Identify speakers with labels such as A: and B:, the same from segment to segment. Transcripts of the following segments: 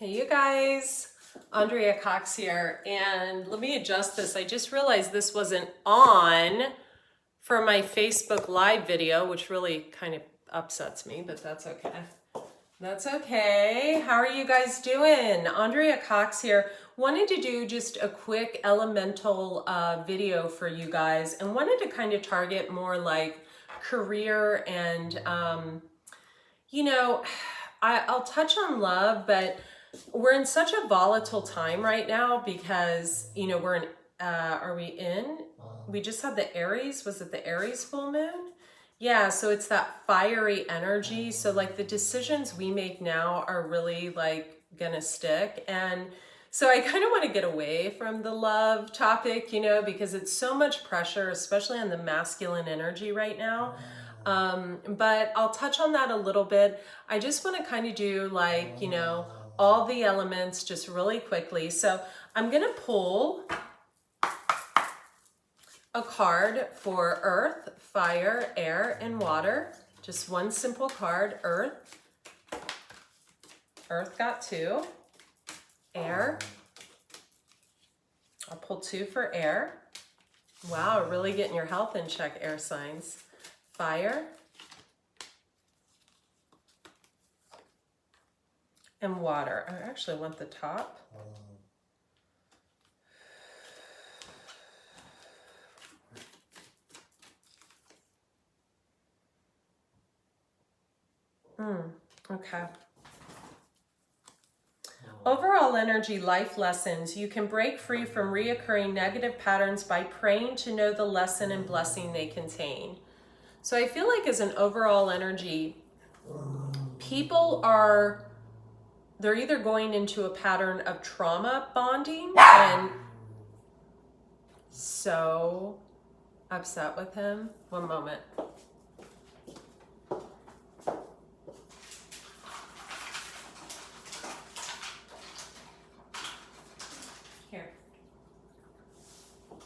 A: Hey you guys, Andrea Cox here, and let me adjust this. I just realized this wasn't on for my Facebook Live video, which really kind of upsets me, but that's okay. That's okay. How are you guys doing? Andrea Cox here. Wanted to do just a quick elemental video for you guys, and wanted to kind of target more like career and, I'll touch on love, but we're in such a volatile time right now because, we're in, we just had the Aries, was it the Aries full moon? Yeah, so it's that fiery energy. So like the decisions we make now are really like gonna stick. And so I kind of want to get away from the love topic, because it's so much pressure, especially on the masculine energy right now. But I'll touch on that a little bit. I just want to kind of do like, all the elements just really quickly. So I'm going to pull a card for earth, fire, air, and water. Just one simple card, earth. Earth got 2. Air. I'll pull 2 for air. Wow, really getting your health in check, air signs. Fire. And water. I actually want the top. Okay. Overall energy life lessons. You can break free from reoccurring negative patterns by praying to know the lesson and blessing they contain. So I feel like as an overall energy, people they're either going into a pattern of trauma bonding and so upset with him. One moment. Here.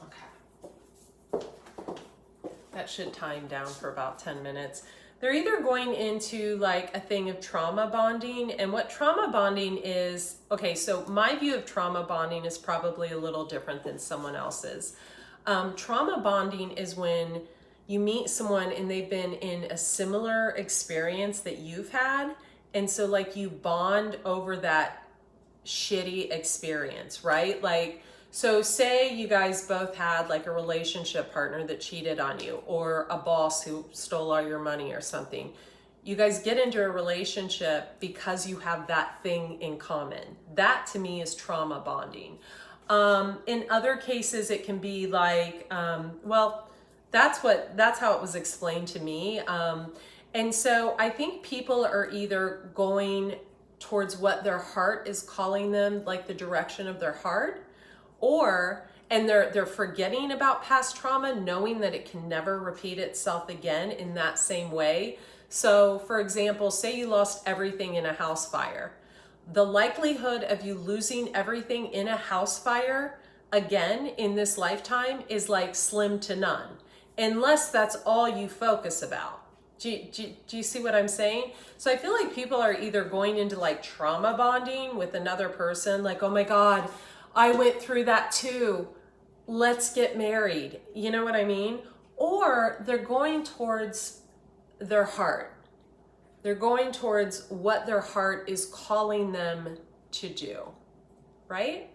A: Okay. That should time down for about 10 minutes. They're either going into like a thing of trauma bonding, and what trauma bonding is, okay, so my view of trauma bonding is probably a little different than someone else's. Trauma bonding is when you meet someone and they've been in a similar experience that you've had, and so like you bond over that shitty experience, right? Like, so say you guys both had like a relationship partner that cheated on you, or a boss who stole all your money or something. You guys get into a relationship because you have that thing in common. That to me is trauma bonding. In other cases, it can be like, that's how it was explained to me. And so I think people are either going towards what their heart is calling them, like the direction of their heart, and they're forgetting about past trauma, knowing that it can never repeat itself again in that same way. So for example, say you lost everything in a house fire. The likelihood of you losing everything in a house fire again in this lifetime is like slim to none, unless that's all you focus about. Do you see what I'm saying? So I feel like people are either going into like trauma bonding with another person, like, oh my God, I went through that too. Let's get married. You know what I mean? Or they're going towards their heart. They're going towards what their heart is calling them to do, right?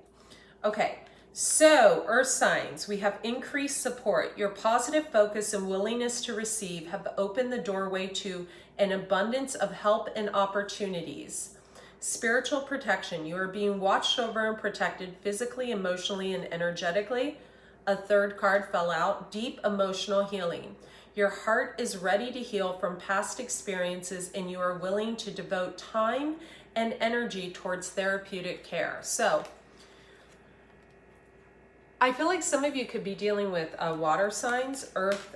A: Okay, so earth signs, we have increased support. Your positive focus and willingness to receive have opened the doorway to an abundance of help and opportunities. Spiritual protection, you are being watched over and protected physically, emotionally, and energetically. A third card fell out, deep emotional healing. Your heart is ready to heal from past experiences, and you are willing to devote time and energy towards therapeutic care. So I feel like some of you could be dealing with water signs, earth,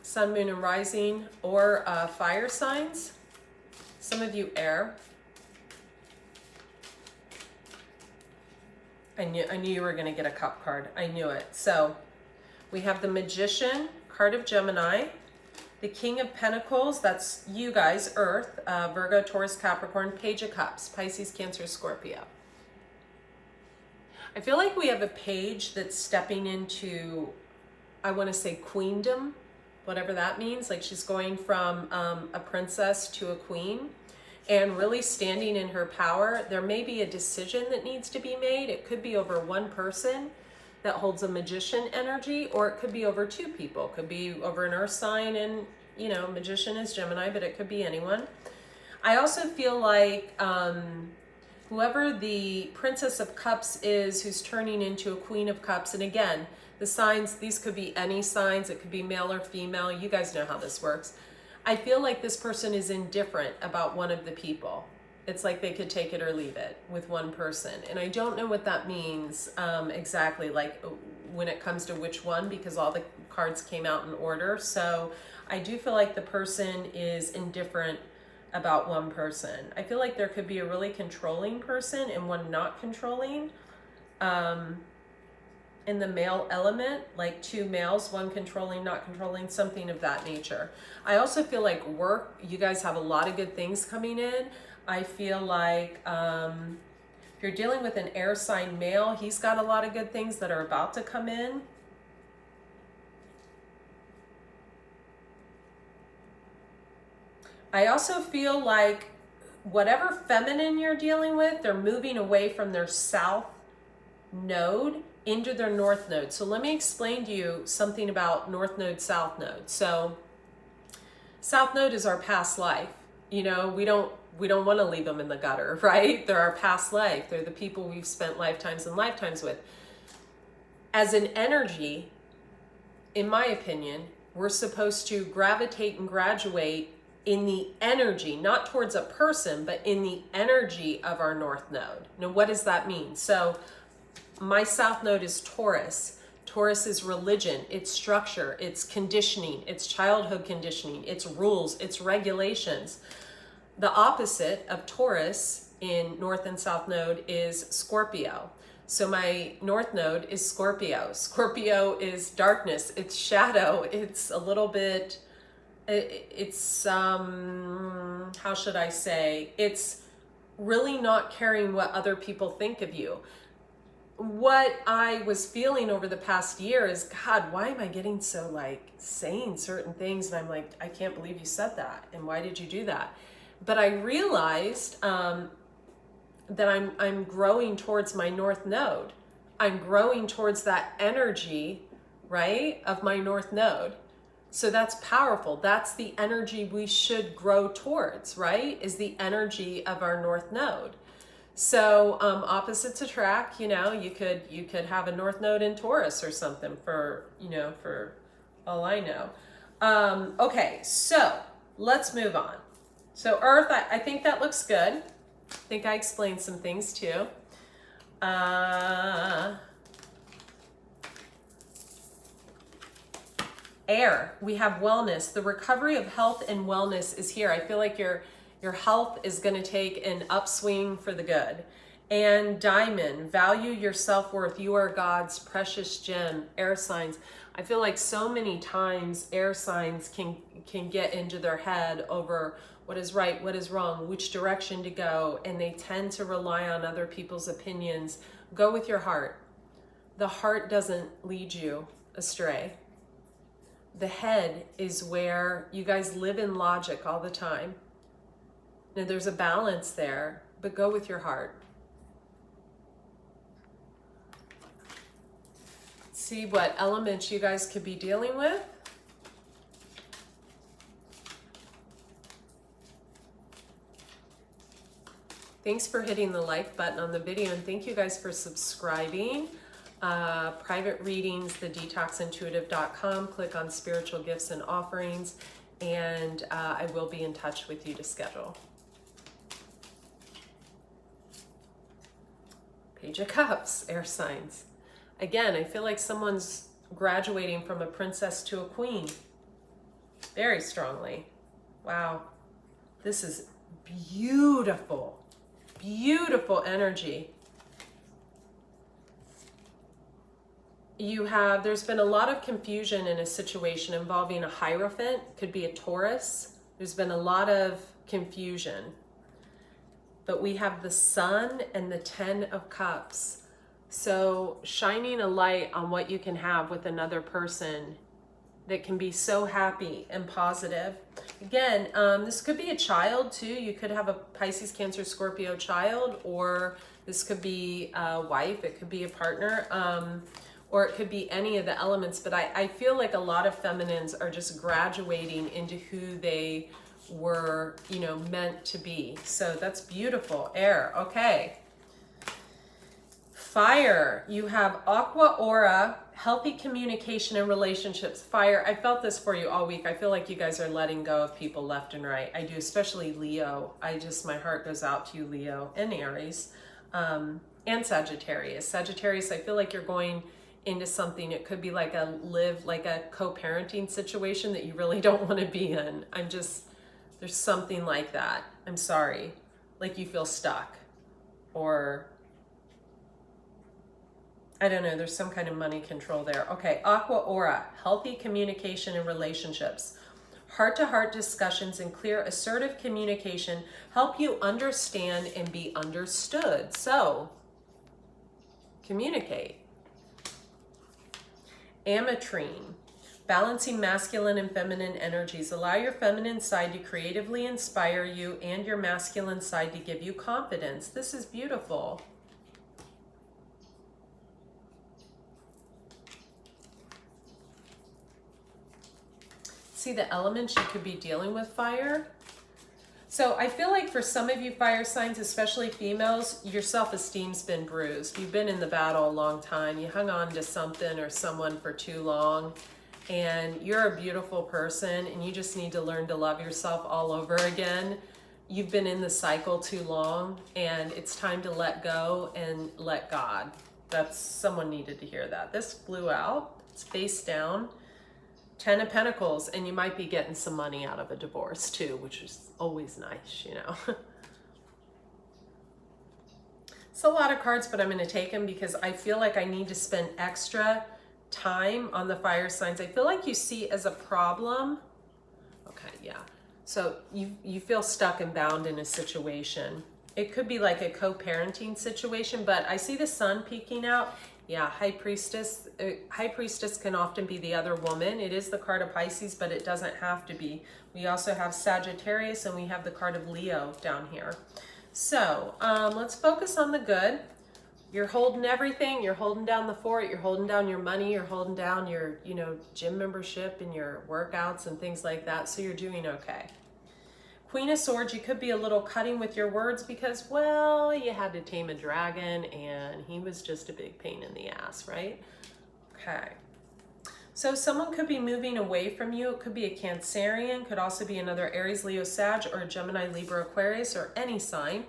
A: sun, moon, and rising, or fire signs. Some of you air. I knew you were going to get a cup card. I knew it. So we have the Magician, card of Gemini, The King of Pentacles, that's you guys, Earth, Virgo, Taurus, Capricorn, Page of Cups, Pisces, Cancer, Scorpio. I feel like we have a page that's stepping into, I want to say queendom, whatever that means. Like she's going from a princess to a queen and really standing in her power. There may be a decision that needs to be made. It could be over one person that holds a magician energy, or it could be over two people. It could be over an earth sign, and you know, magician is Gemini, but it could be anyone. I also feel like whoever the Princess of Cups is, who's turning into a Queen of Cups, and again, the signs, these could be any signs, it could be male or female, you guys know how this works. I feel like this person is indifferent about one of the people. It's like they could take it or leave it with one person. And I don't know what that means exactly, like when it comes to which one, because all the cards came out in order. So I do feel like the person is indifferent about one person. I feel like there could be a really controlling person and one not controlling. In the male element, like two males, one controlling, not controlling, something of that nature. I also feel like work, you guys have a lot of good things coming in. I feel like if you're dealing with an air sign male, he's got a lot of good things that are about to come in. I also feel like whatever feminine you're dealing with, they're moving away from their south node into their north node. So let me explain to you something about north node, south node. So south node is our past life. You know, we don't want to leave them in the gutter, right? They're our past life. They're the people we've spent lifetimes and lifetimes with. As an energy, in my opinion, we're supposed to gravitate and graduate in the energy, not towards a person, but in the energy of our north node. Now, what does that mean? So my south node is Taurus. Taurus is religion, it's structure, it's conditioning, it's childhood conditioning, it's rules, it's regulations. The opposite of Taurus in north and south node is Scorpio. So my north node is Scorpio. Scorpio is darkness, it's shadow, it's a little bit, it's how should I say, it's really not caring what other people think of you. What I was feeling over the past year is, God, why am I getting so like saying certain things? And I'm like, I can't believe you said that. And why did you do that? But I realized that I'm growing towards my north node. I'm growing towards that energy, right, of my north node. So that's powerful. That's the energy we should grow towards, right? Is the energy of our north node. So opposites attract, you know, you could have a north node in Taurus or something for, you know, for all I know. Okay, so let's move on. So Earth, I think that looks good. I think I explained some things too. Air, we have wellness. The recovery of health and wellness is here. I feel like your health is going to take an upswing for the good. And diamond, value your self-worth. You are God's precious gem. Air signs. I feel like so many times air signs can get into their head over what is right, what is wrong, which direction to go, and they tend to rely on other people's opinions. Go with your heart. The heart doesn't lead you astray. The head is where you guys live in logic all the time. Now, there's a balance there, but go with your heart. See what elements you guys could be dealing with. Thanks for hitting the like button on the video, and thank you guys for subscribing. Private readings, thedetoxintuitive.com. Click on spiritual gifts and offerings, and I will be in touch with you to schedule. Page of Cups, air signs. Again, I feel like someone's graduating from a princess to a queen. Very strongly. Wow. This is beautiful. Beautiful energy. there's been a lot of confusion in a situation involving a Hierophant, could be a Taurus. There's been a lot of confusion. But we have the Sun and the 10 of Cups. So shining a light on what you can have with another person that can be so happy and positive. Again, this could be a child too. You could have a Pisces, Cancer, Scorpio child, or this could be a wife, it could be a partner, or it could be any of the elements. But I feel like a lot of feminines are just graduating into who they were, you know, meant to be. So that's beautiful. Air, okay. Fire, you have Aqua Aura, healthy communication and relationships. Fire, I felt this for you all week. I feel like you guys are letting go of people left and right. I do, especially Leo. My heart goes out to you, Leo, and Aries, and Sagittarius. Sagittarius, I feel like you're going into something. It could be like a co-parenting situation that you really don't want to be in. There's something like that. I'm sorry. Like you feel stuck, or I don't know, there's some kind of money control there. Okay, Aqua Aura, healthy communication and relationships. Heart-to-heart discussions and clear, assertive communication help you understand and be understood. So, communicate. Ametrine, balancing masculine and feminine energies. Allow your feminine side to creatively inspire you and your masculine side to give you confidence. This is beautiful. See the elements you could be dealing with, fire. So I feel like for some of you fire signs, especially females, your self-esteem's been bruised. You've been in the battle a long time. You hung on to something or someone for too long, and you're a beautiful person, and you just need to learn to love yourself all over again. You've been in the cycle too long, and it's time to let go and let God. Someone needed to hear that. This flew out. It's face down. 10 of Pentacles, and you might be getting some money out of a divorce too, which is always nice, you know. It's a lot of cards, but I'm going to take them because I feel like I need to spend extra time on the fire signs. I feel like you see as a problem. Okay, yeah. So you feel stuck and bound in a situation. It could be like a co-parenting situation, but I see the Sun peeking out. Yeah, High Priestess. High Priestess can often be the other woman. It is the card of Pisces, but it doesn't have to be. We also have Sagittarius, and we have the card of Leo down here. So let's focus on the good. You're holding everything. You're holding down the fort. You're holding down your money. You're holding down your, gym membership and your workouts and things like that. So you're doing okay. Queen of Swords, you could be a little cutting with your words because, well, you had to tame a dragon and he was just a big pain in the ass, right? Okay. So someone could be moving away from you. It could be a Cancerian, could also be another Aries, Leo, Sag, or a Gemini, Libra, Aquarius, or any sign.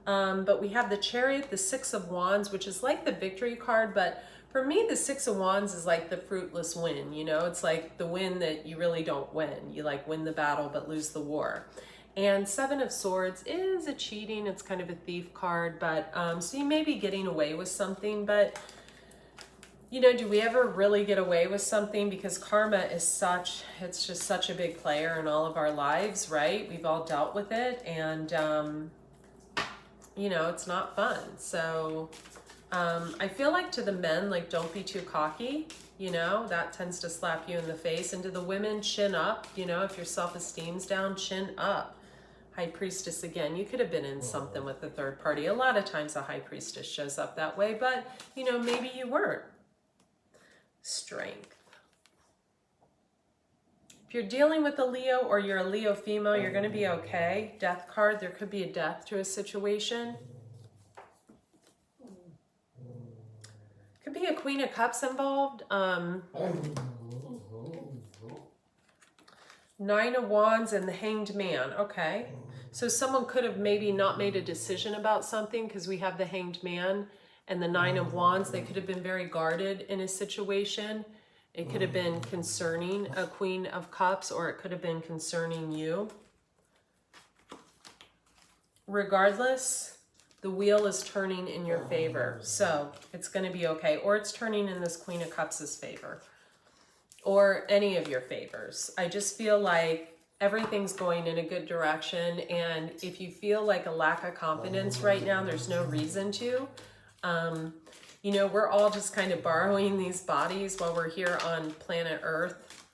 A: But we have the Chariot, the Six of Wands, which is like the victory card, but for me, the Six of Wands is like the fruitless win, It's like the win that you really don't win. You like win the battle but lose the war. And Seven of Swords is a cheating, it's kind of a thief card, but so you may be getting away with something, but do we ever really get away with something? Because karma is it's just such a big player in all of our lives, right? We've all dealt with it, and it's not fun. So I feel like to the men, like, don't be too cocky, that tends to slap you in the face. And to the women, chin up, if your self-esteem's down, chin up. High Priestess, again, you could have been in something with the third party. A lot of times a High Priestess shows up that way, but, maybe you weren't. Strength. If you're dealing with a Leo or you're a Leo female, you're going to be okay. Death card, there could be a death to a situation. Could be a Queen of Cups involved. Nine of Wands and the Hanged Man. Okay. So someone could have maybe not made a decision about something because we have the Hanged Man and the Nine of Wands. They could have been very guarded in a situation. It could have been concerning a Queen of Cups, or it could have been concerning you. Regardless, the wheel is turning in your favor. So it's going to be okay. Or it's turning in this Queen of Cups' favor. Or any of your favors. I just feel like everything's going in a good direction. And if you feel like a lack of confidence right now, there's no reason to. You know, we're all just kind of borrowing these bodies while we're here on planet Earth.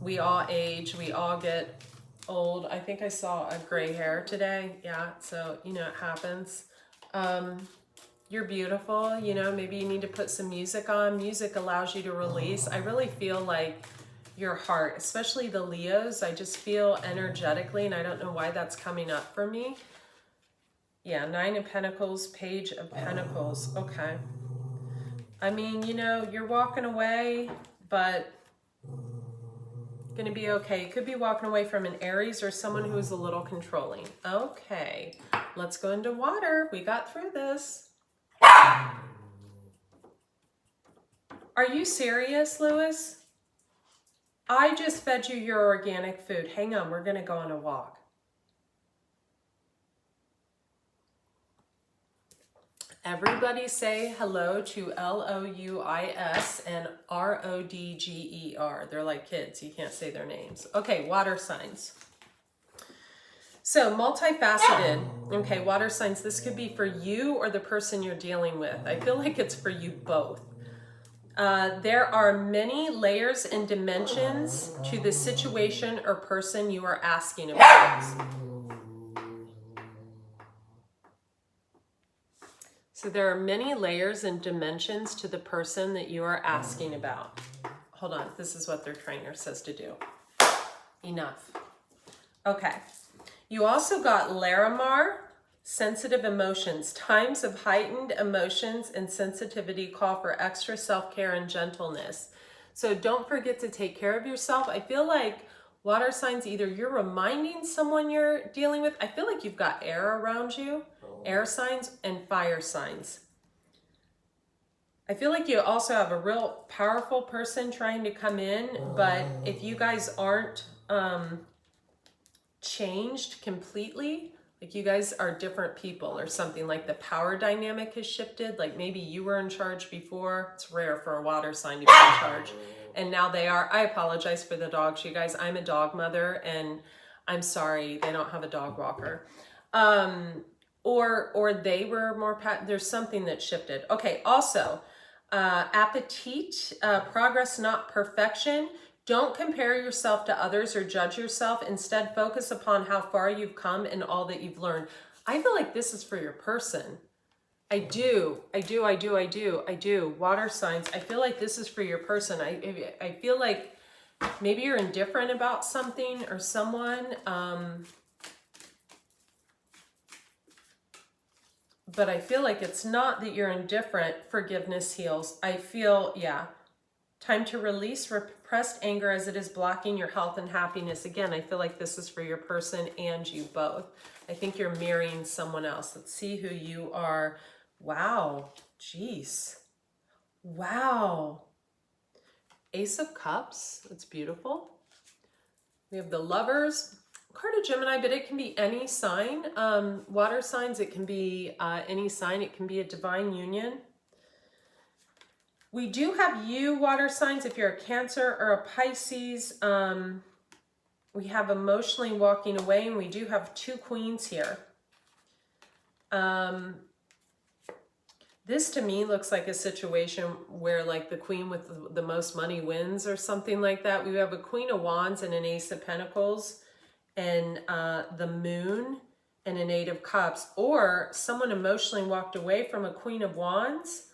A: We all age. We all get old. I think I saw a gray hair today. Yeah, so, you know, it happens. You're beautiful. You know, maybe you need to put some music on. Music allows you to release. I really feel like your heart, especially the Leos, I just feel energetically, and I don't know why that's coming up for me. Yeah, 9 of Pentacles, Page of Pentacles. Okay. I mean, you know, you're walking away, but going to be okay. You could be walking away from an Aries or someone who is a little controlling. Okay, let's go into water. We got through this. Are you serious, Lewis? I just fed you your organic food. Hang on, we're going to go on a walk. Everybody say hello to Louis and Rodger. They're like kids. You can't say their names. Okay, water signs. So multifaceted. Okay, water signs. This could be for you or the person you're dealing with. I feel like it's for you both. There are many layers and dimensions to the situation or person you are asking about. So there are many layers and dimensions to the person that you are asking about. Hold on, this is what their trainer says to do. Enough. Okay. You also got Larimar, sensitive emotions. Times of heightened emotions and sensitivity call for extra self-care and gentleness. So don't forget to take care of yourself. I feel like water signs, either you're reminding someone you're dealing with. I feel like you've got air around you. Air signs and fire signs. I feel like you also have a real powerful person trying to come in, but if you guys aren't changed completely, like you guys are different people or something, like the power dynamic has shifted, like maybe you were in charge before. It's rare for a water sign to be in charge, and now they are. I apologize for the dogs, you guys. I'm a dog mother, and I'm sorry they don't have a dog walker. Or they were more, there's something that shifted. Okay, also, appetite, progress, not perfection. Don't compare yourself to others or judge yourself. Instead, focus upon how far you've come and all that you've learned. I feel like this is for your person. I do. Water signs, I feel like this is for your person. I feel like maybe you're indifferent about something or someone. But I feel like it's not that you're indifferent. Forgiveness heals. I feel, yeah. Time to release repressed anger as it is blocking your health and happiness. Again, I feel like this is for your person and you both. I think you're marrying someone else. Let's see who you are. Wow. Jeez. Wow. Ace of Cups. That's beautiful. We have the Lovers. Card of Gemini, but it can be any sign. Water signs, it can be any sign. It can be a divine union. We do have you, water signs, if you're a Cancer or a Pisces. We have emotionally walking away, and we do have 2 queens here. This to me looks like a situation where like the queen with the most money wins or something like that. We have a Queen of Wands and an Ace of Pentacles, and the Moon and an 8 of Cups, or someone emotionally walked away from a Queen of Wands,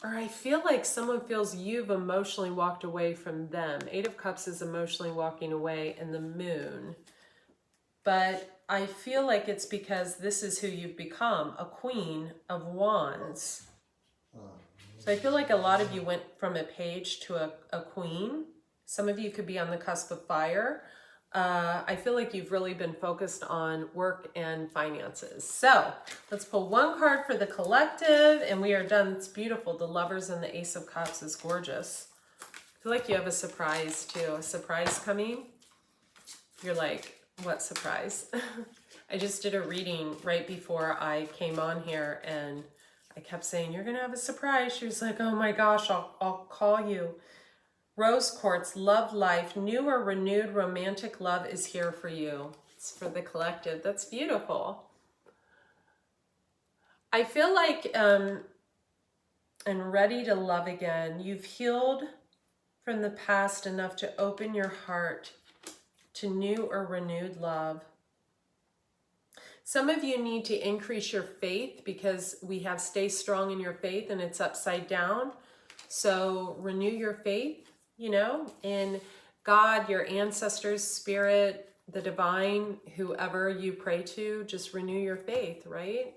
A: or I feel like someone feels you've emotionally walked away from them. 8 of Cups is emotionally walking away, and the Moon, but I feel like it's because this is who you've become, a Queen of Wands. So I feel like a lot of you went from a page to a queen. Some of you could be on the cusp of fire. I feel like you've really been focused on work and finances. So let's pull 1 card for the collective, and we are done. It's beautiful. The Lovers and the Ace of Cups is gorgeous. I feel like you have a surprise too. A surprise coming. You're like, what surprise? I just did a reading right before I came on here, and I kept saying, you're going to have a surprise. She was like, oh my gosh, I'll call you. Rose quartz, love life, new or renewed romantic love is here for you. It's for the collective. That's beautiful. I feel like and ready to love again. You've healed from the past enough to open your heart to new or renewed love. Some of you need to increase your faith because we have stay strong in your faith and it's upside down. So renew your faith, you know, in God, your ancestors, spirit, the divine, whoever you pray to, just renew your faith, right?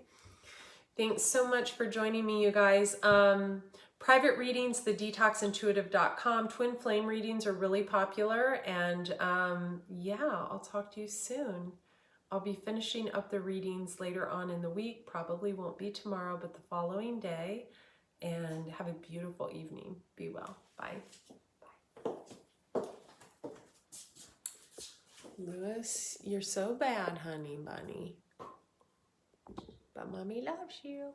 A: Thanks so much for joining me, you guys. Private readings, thedetoxintuitive.com. Twin flame readings are really popular. And yeah, I'll talk to you soon. I'll be finishing up the readings later on in the week. Probably won't be tomorrow, but the following day. And have a beautiful evening. Be well. Bye. Lewis, you're so bad, honey bunny. But mommy loves you.